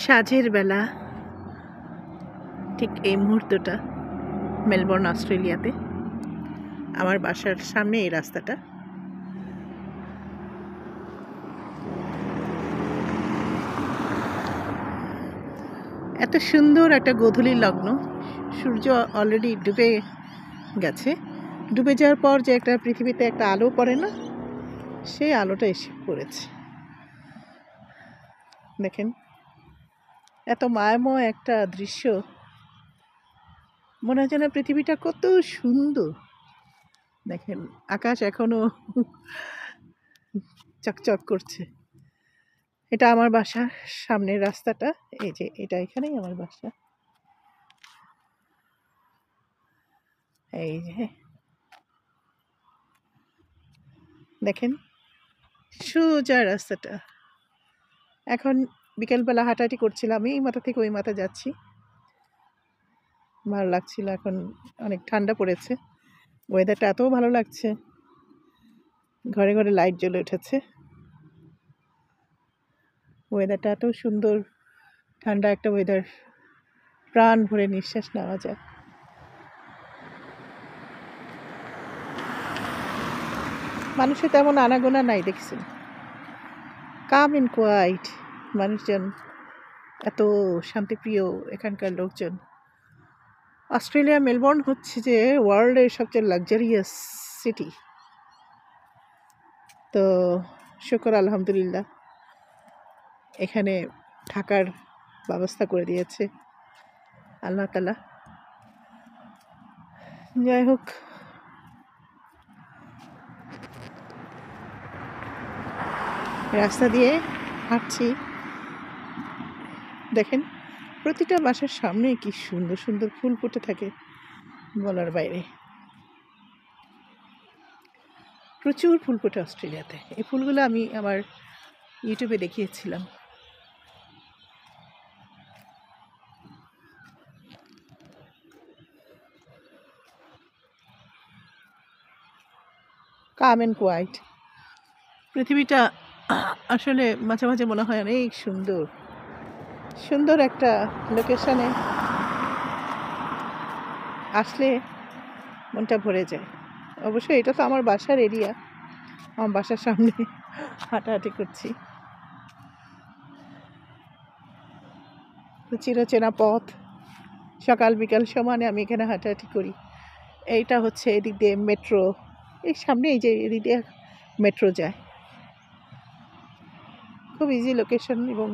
সাঁঝের বেলা ঠিক এই মুহূর্তটা মেলবোর্ন অস্ট্রেলিয়াতে। আমার বাসার সামনে এই রাস্তাটা। এত সুন্দর একটা গোধূলি লগ্ন, সূর্য অলরেডি ডুবে গেছে। ডুবে যাওয়ার পর যে একটা পৃথিবীতে একটা আলো পড়ে না, সেই আলোটা এসে পড়েছে। দেখেন এত মায়াময় একটা দৃশ্য, মনে হয় যেন পৃথিবীটা কত সুন্দর। দেখেন আকাশ এখনো চকচক করছে। এটা আমার বাসার সামনের রাস্তাটা, এই যে এটা এখানেই আমার বাসা। এই যে দেখেন সোজা রাস্তাটা। এখন বিকেলবেলা হাঁটাহাঁটি করছিলাম, এই মাথা থেকে ওই মাথা যাচ্ছি, ভালো লাগছিল। এখন অনেক ঠান্ডা পড়েছে, ওয়েদারটা এত ভালো লাগছে। ঘরে ঘরে লাইট জ্বলে উঠেছে, ওয়েদারটা এত সুন্দর, ঠান্ডা একটা ওয়েদার, প্রাণ ভরে নিঃশ্বাস নেওয়া যায়। মানুষের তেমন আনাগোনা নাই দেখছেন, কাম এন্ড কোয়াইট। মানুষজন এত শান্তিপ্রিয় এখানকার লোকজন। অস্ট্রেলিয়া মেলবোর্ন হচ্ছে যে ওয়ার্ল্ডের সবচেয়ে লাক্সারিয়াস সিটি। তো শুকর আলহামদুলিল্লাহ, এখানে থাকার ব্যবস্থা করে দিয়েছে আল্লাহ তাআলা। যাই হোক, রাস্তা দিয়ে হাঁটছি, দেখেন প্রতিটা বাসার সামনে কি সুন্দর সুন্দর ফুল ফুটে থাকে, বলার বাইরে। প্রচুর ফুল ফোটে অস্ট্রেলিয়াতে। এই ফুলগুলো আমি আমার ইউটিউবে দেখিয়েছিলাম। Calm and quiet. পৃথিবীটা আসলে মাঝে মাঝে মনে হয় অনেক সুন্দর। সুন্দর একটা লোকেশনে আসলে মনটা ভরে যায়। অবশ্যই এটা তো আমার বাসার এরিয়া, আমার বাসার সামনে হাঁটাহাঁটি করছি। চিরচেনা পথ, সকাল বিকাল সমানে আমি এখানে হাঁটাহাঁটি করি। এইটা হচ্ছে এদিক দিয়ে মেট্রো, এই সামনে এই যে এদিক দিয়ে মেট্রো যায়। খুব ইজি লোকেশন এবং